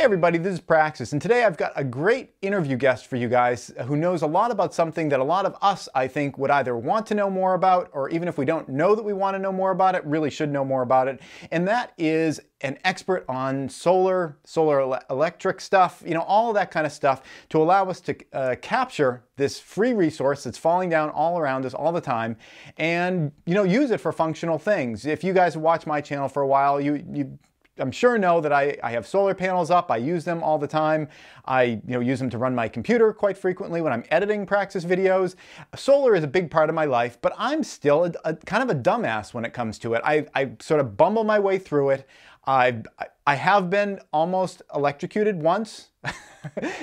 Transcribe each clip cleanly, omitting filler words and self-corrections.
everybody, this is Praxis, and today I've got a great interview guest for you guys who knows a lot about something that a lot of us, I think, would either want to know more about, or even if we don't know that we want to know more about it, really should know more about it. And that is an expert on solar electric stuff, all of that kind of stuff, to allow us to capture this free resource that's falling down all around us all the time, and use it for functional things. If you guys watch my channel for a while, I'm sure know that I have solar panels up. I use them all the time. I use them to run my computer quite frequently when I'm editing Praxis videos. Solar is a big part of my life, but I'm still a kind of a dumbass when it comes to it. I sort of bumble my way through it. I have been almost electrocuted once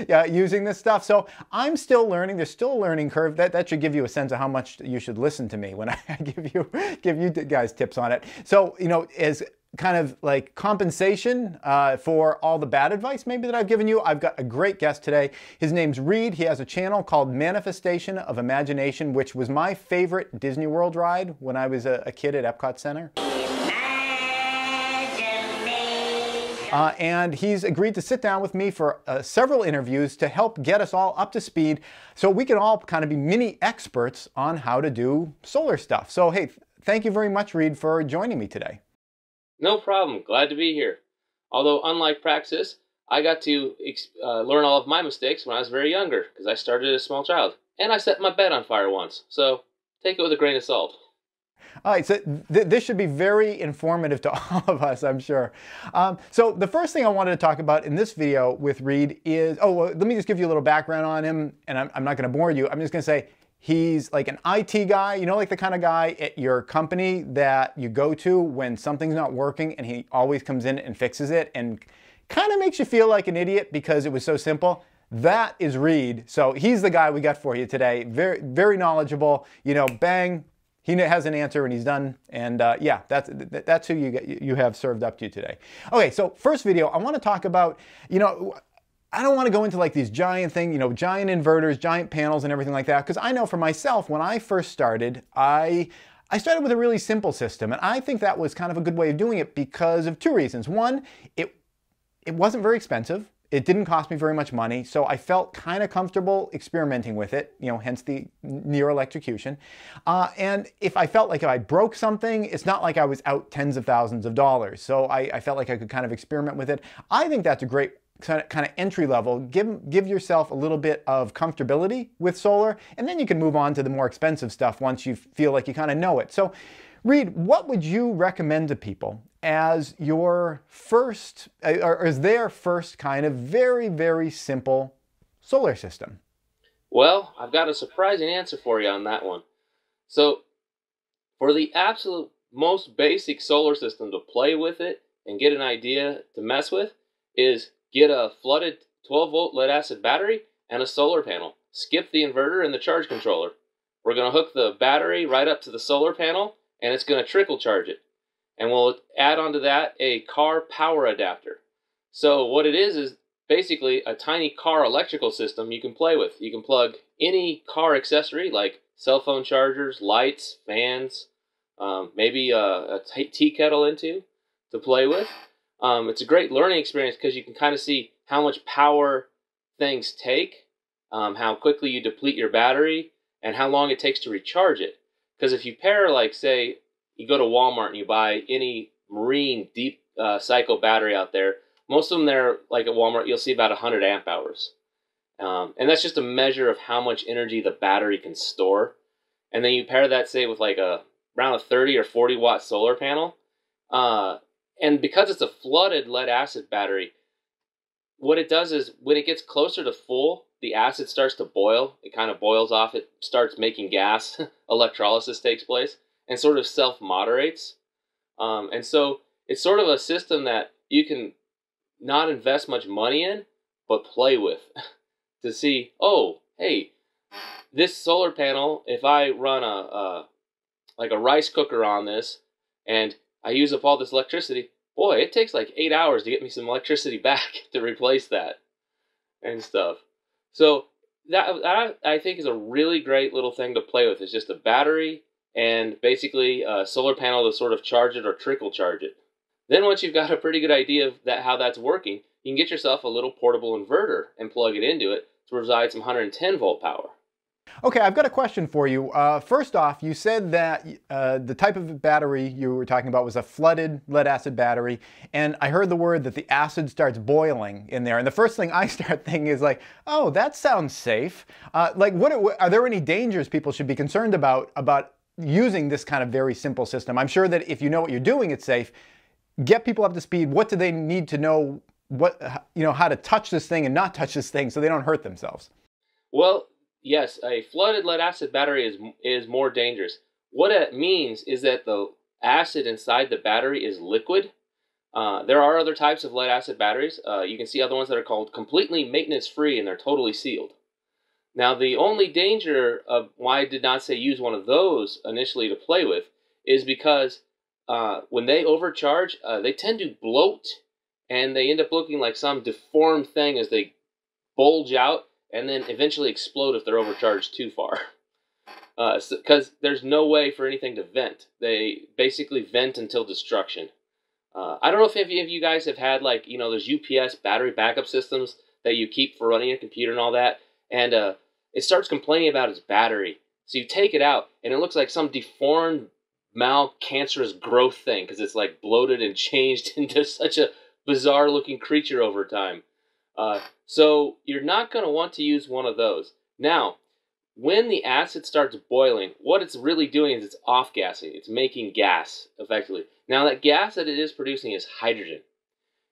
yeah, using this stuff. So I'm still learning. There's still a learning curve. That should give you a sense of how much you should listen to me when I give you guys tips on it. So, as kind of like compensation for all the bad advice maybe that I've given you, I've got a great guest today. His name's Reed. He has a channel called Manifestation of Imagination, which was my favorite Disney World ride when I was a kid at Epcot Center. And he's agreed to sit down with me for several interviews to help get us all up to speed so we can all kind of be mini experts on how to do solar stuff. So hey, thank you very much, Reed, for joining me today. No problem. Glad to be here. Although, unlike Praxis, I got to learn all of my mistakes when I was very younger, because I started as a small child. And I set my bed on fire once, so take it with a grain of salt. All right, so this should be very informative to all of us, I'm sure. So the first thing I wanted to talk about in this video with Reed is, let me just give you a little background on him, and I'm not going to bore you. I'm just going to say, he's like an IT guy, like the kind of guy at your company that you go to when something's not working and he always comes in and fixes it and kind of makes you feel like an idiot because it was so simple. That is Reed. So he's the guy we got for you today. Very, very knowledgeable, bang, he has an answer and he's done. And yeah, that's who you have served up to you today. Okay, so first video, I want to talk about, I don't want to go into like these giant things, giant inverters, giant panels and everything like that, because I know for myself, when I first started, I started with a really simple system, and I think that was kind of a good way of doing it because of two reasons. One, it wasn't very expensive. It didn't cost me very much money, so I felt kind of comfortable experimenting with it, hence the near electrocution. And if I felt like if I broke something, it's not like I was out tens of thousands of dollars. So I felt like I could kind of experiment with it. I think that's a great kind of entry level. Give yourself a little bit of comfortability with solar, and then you can move on to the more expensive stuff once you feel like you kind of know it. So Reed, what would you recommend to people as your first, or as their first kind of very, very simple solar system? Well, I've got a surprising answer for you on that one. So for the absolute most basic solar system to play with it and get an idea to mess with is get a flooded 12-volt lead-acid battery and a solar panel. Skip the inverter and the charge controller. We're going to hook the battery right up to the solar panel, and it's going to trickle charge it. And we'll add onto that a car power adapter. So what it is basically a tiny car electrical system you can play with. You can plug any car accessory like cell phone chargers, lights, fans, maybe a tea kettle into to play with. It's a great learning experience because you can kind of see how much power things take, how quickly you deplete your battery, and how long it takes to recharge it. Because if you pair, like, say, you go to Walmart and you buy any marine deep cycle battery out there, most of them there, like at Walmart, you'll see about 100 amp hours. And that's just a measure of how much energy the battery can store. And then you pair that, say, with like around a 30 or 40 watt solar panel. And because it's a flooded lead acid battery, what it does is when it gets closer to full, the acid starts to boil. It kind of boils off. It starts making gas. Electrolysis takes place and sort of self-moderates. And so it's sort of a system that you can not invest much money in, but play with to see, oh, hey, this solar panel, if I run like a rice cooker on this and I use up all this electricity, boy, it takes like 8 hours to get me some electricity back to replace that and stuff. So that I think is a really great little thing to play with. It's just a battery and basically a solar panel to sort of charge it or trickle charge it. Then once you've got a pretty good idea of how that's working, you can get yourself a little portable inverter and plug it into it to provide some 110 volt power. Okay, I've got a question for you. First off, you said that the type of battery you were talking about was a flooded lead acid battery, and I heard the word that the acid starts boiling in there. And the first thing I start thinking is like, oh, that sounds safe. Like, are there any dangers people should be concerned about using this kind of very simple system? I'm sure that if you know what you're doing, it's safe. Get people up to speed. What do they need to know? How to touch this thing and not touch this thing so they don't hurt themselves? Well, yes, a flooded lead acid battery is more dangerous. What it means is that the acid inside the battery is liquid. There are other types of lead acid batteries. You can see other ones that are called completely maintenance free, and they're totally sealed. Now, the only danger of why I did not say use one of those initially to play with is because when they overcharge, they tend to bloat, and they end up looking like some deformed thing as they bulge out and then eventually explode if they're overcharged too far. Because there's no way for anything to vent. They basically vent until destruction. I don't know if any of you guys have had, like, those UPS battery backup systems that you keep for running your computer and all that, and it starts complaining about its battery. So you take it out, and it looks like some deformed, cancerous growth thing, because it's like bloated and changed into such a bizarre-looking creature over time. So you're not going to want to use one of those. Now, when the acid starts boiling, what it's really doing is it's off-gassing. It's making gas, effectively. Now, that gas that it is producing is hydrogen.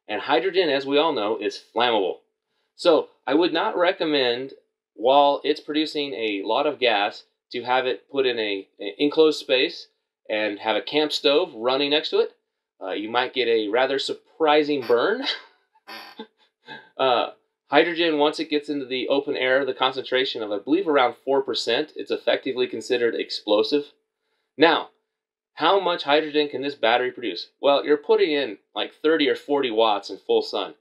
And hydrogen, as we all know, is flammable. So I would not recommend, while it's producing a lot of gas, to have it put in an enclosed space and have a camp stove running next to it. You might get a rather surprising burn. Hydrogen, once it gets into the open air, the concentration of, I believe, around 4%, it's effectively considered explosive. Now, how much hydrogen can this battery produce? Well, you're putting in like 30 or 40 watts in full sun.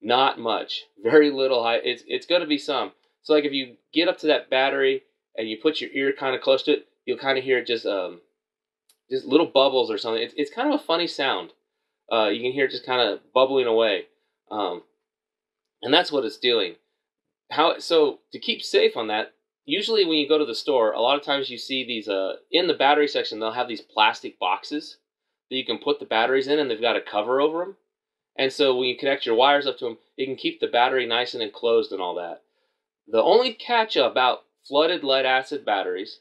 Not much. Very little. It's going to be some. So, like, if you get up to that battery and you put your ear kind of close to it, you'll kind of hear just little bubbles or something. It's kind of a funny sound. You can hear it just kind of bubbling away. And that's what it's doing. So to keep safe on that, usually when you go to the store, a lot of times you see these, in the battery section, they'll have these plastic boxes that you can put the batteries in, and they've got a cover over them. And so when you connect your wires up to them, it can keep the battery nice and enclosed and all that. The only catch about flooded lead acid batteries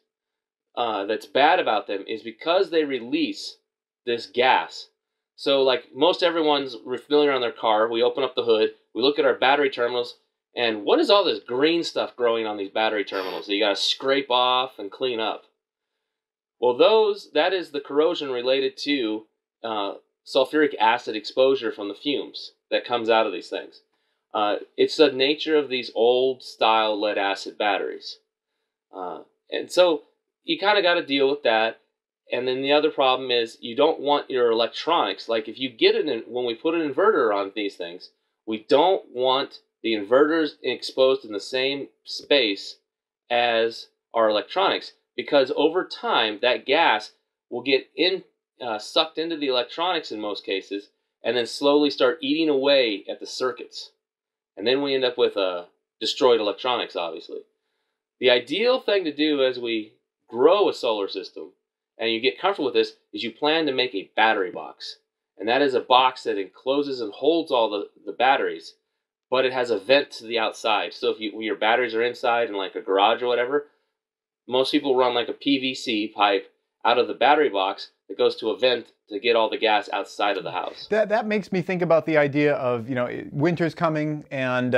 that's bad about them is because they release this gas. So like most everyone's familiar on their car, we open up the hood, we look at our battery terminals, and what is all this green stuff growing on these battery terminals that you got to scrape off and clean up? Well, that is the corrosion related to sulfuric acid exposure from the fumes that comes out of these things. It's the nature of these old style lead acid batteries. And so you kind of got to deal with that. And then the other problem is you don't want your electronics, like if you get it when we put an inverter on these things, we don't want the inverters exposed in the same space as our electronics, because over time that gas will get sucked into the electronics in most cases, and then slowly start eating away at the circuits. And then we end up with destroyed electronics, obviously. The ideal thing to do as we grow a solar system, and you get comfortable with this, is you plan to make a battery box. And that is a box that encloses and holds all the batteries, but it has a vent to the outside. So if your batteries are inside in like a garage or whatever, most people run like a PVC pipe out of the battery box that goes to a vent to get all the gas outside of the house. That makes me think about the idea of, winter's coming, and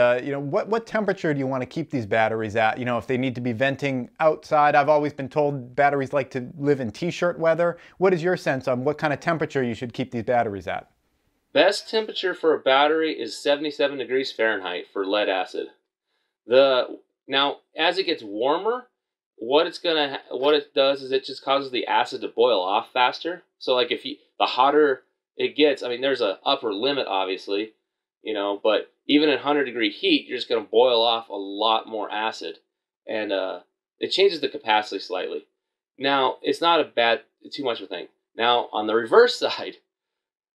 what temperature do you want to keep these batteries at? If they need to be venting outside. I've always been told batteries like to live in t-shirt weather. What is your sense on what kind of temperature you should keep these batteries at? Best temperature for a battery is 77 degrees Fahrenheit for lead acid. Now, as it gets warmer, what it does is it just causes the acid to boil off faster. So like the hotter it gets, I mean, there's an upper limit, obviously, but even at 100-degree heat, you're just going to boil off a lot more acid, and it changes the capacity slightly. Now, it's not too much of a thing. Now, on the reverse side,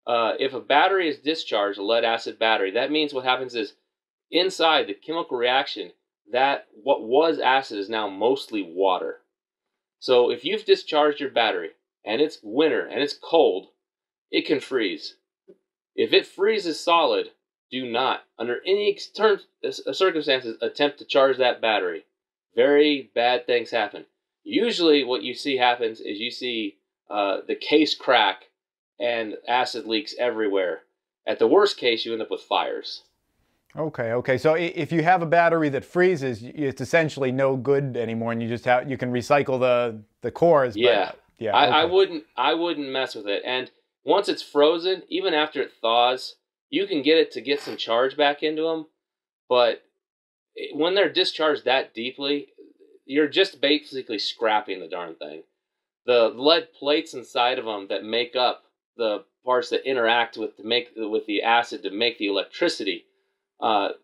if a battery is discharged, a lead acid battery, that means what happens is inside the chemical reaction, that what was acid is now mostly water. So if you've discharged your battery and it's winter and it's cold, it can freeze. If it freezes solid, do not, under any circumstances, attempt to charge that battery. Very bad things happen. Usually what you see happens is you see the case crack and acid leaks everywhere. At the worst case, you end up with fires. Okay. So if you have a battery that freezes, it's essentially no good anymore, and you just you can recycle the cores. Yeah, but, yeah. I wouldn't mess with it. And once it's frozen, even after it thaws, you can get it to get some charge back into them. But when they're discharged that deeply, you're just basically scrapping the darn thing. The lead plates inside of them that make up the parts that interact with the acid to make the electricity,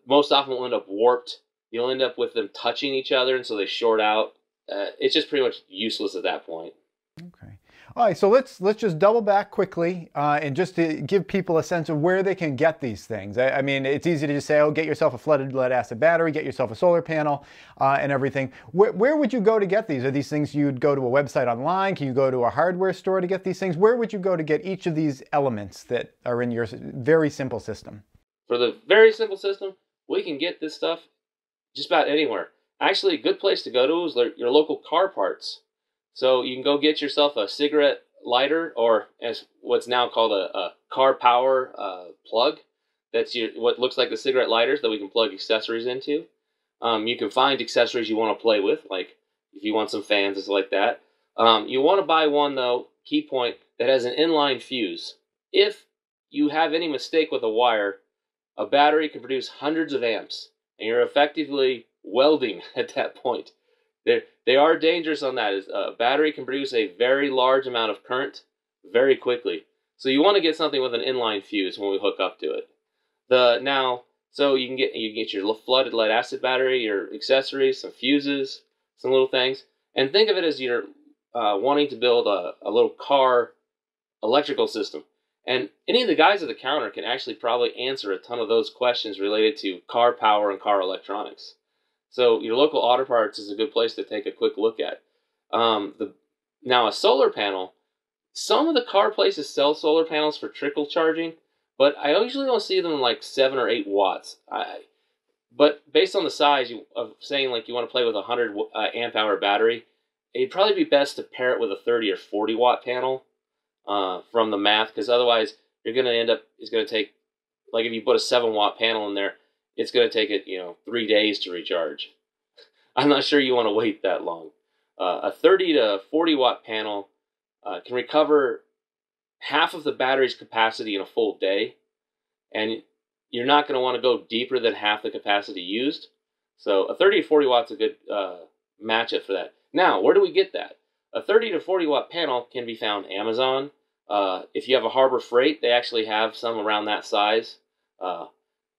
most often will end up warped. You'll end up with them touching each other, and so they short out. It's just pretty much useless at that point. Okay. All right, so let's just double back quickly and just to give people a sense of where they can get these things. I mean, it's easy to just say, oh, get yourself a flooded lead acid battery, get yourself a solar panel and everything. Where would you go to get these? Are these things you'd go to a website online? Can you go to a hardware store to get these things? Where would you go to get each of these elements that are in your very simple system? For the very simple system, we can get this stuff just about anywhere. Actually, a good place to go to is your local car parts. So you can go get yourself a cigarette lighter, or as what's now called a car power plug. That's what looks like the cigarette lighters that we can plug accessories into. You can find accessories you want to play with, like if you want some fans and stuff like that. You want to buy one, though, key point, that has an inline fuse. If you have any mistake with a wire, a battery can produce hundreds of amps, and you're effectively welding at that point. They are dangerous on that. A battery can produce a very large amount of current very quickly. So you want to get something with an inline fuse when we hook up to it. So you can get your flooded lead acid battery, your accessories, some fuses, some little things, and think of it as you're wanting to build a little car electrical system. And any of the guys at the counter can actually probably answer a ton of those questions related to car power and car electronics. So your local auto parts is a good place to take a quick look at. Now a solar panel, some of the car places sell solar panels for trickle charging, but I usually don't see them like 7 or 8 watts. But based on the size of saying like you want to play with a 100 amp hour battery, it'd probably be best to pair it with a 30 or 40 watt panel from the math, because otherwise you're going to end up, it's going to take, like if you put a 7 watt panel in there, it's going to take it, 3 days to recharge. I'm not sure you want to wait that long. A 30 to 40 watt panel can recover half of the battery's capacity in a full day, and you're not going to want to go deeper than half the capacity used. So a 30 to 40 watts is a good matchup for that. Now, where do we get that? A 30 to 40 watt panel can be found Amazon. If you have a Harbor Freight, they actually have some around that size.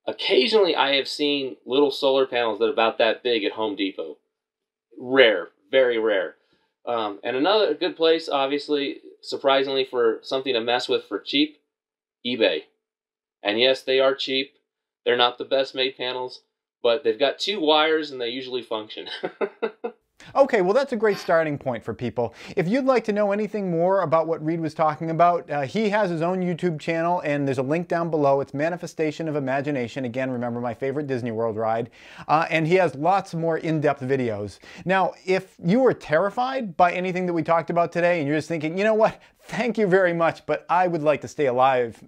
Occasionally, I have seen little solar panels that are about that big at Home Depot. Rare, very rare. And another good place, obviously, surprisingly, for something to mess with for cheap, eBay. And yes, they are cheap. They're not the best made panels, but they've got 2 wires and they usually function. Okay, well that's a great starting point for people. If you'd like to know anything more about what Reed was talking about, he has his own YouTube channel, and there's a link down below. It's Manifestation of Imagination. Again, remember my favorite Disney World ride. And he has lots more in-depth videos. Now, if you were terrified by anything that we talked about today and you're just thinking, you know what, thank you very much, but I would like to stay alive,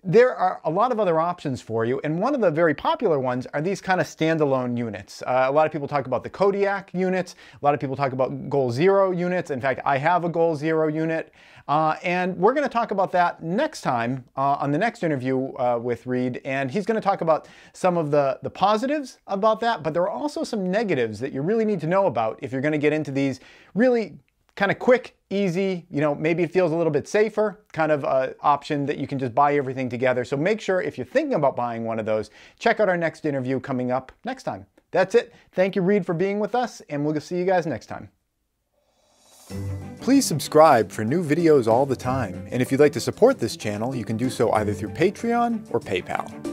there are a lot of other options for you, and one of the very popular ones are these kind of standalone units. A lot of people talk about the Kodiak units, a lot of people talk about Goal Zero units. In fact, I have a Goal Zero unit, and we're going to talk about that next time on the next interview with Reed, and he's going to talk about some of the positives about that, but there are also some negatives that you really need to know about if you're going to get into these really kind of quick, easy, maybe it feels a little bit safer kind of option that you can just buy everything together. So make sure if you're thinking about buying one of those, check out our next interview coming up next time. That's it. Thank you, Reed, for being with us, and we'll see you guys next time. Please subscribe for new videos all the time, and if you'd like to support this channel, you can do so either through Patreon or PayPal.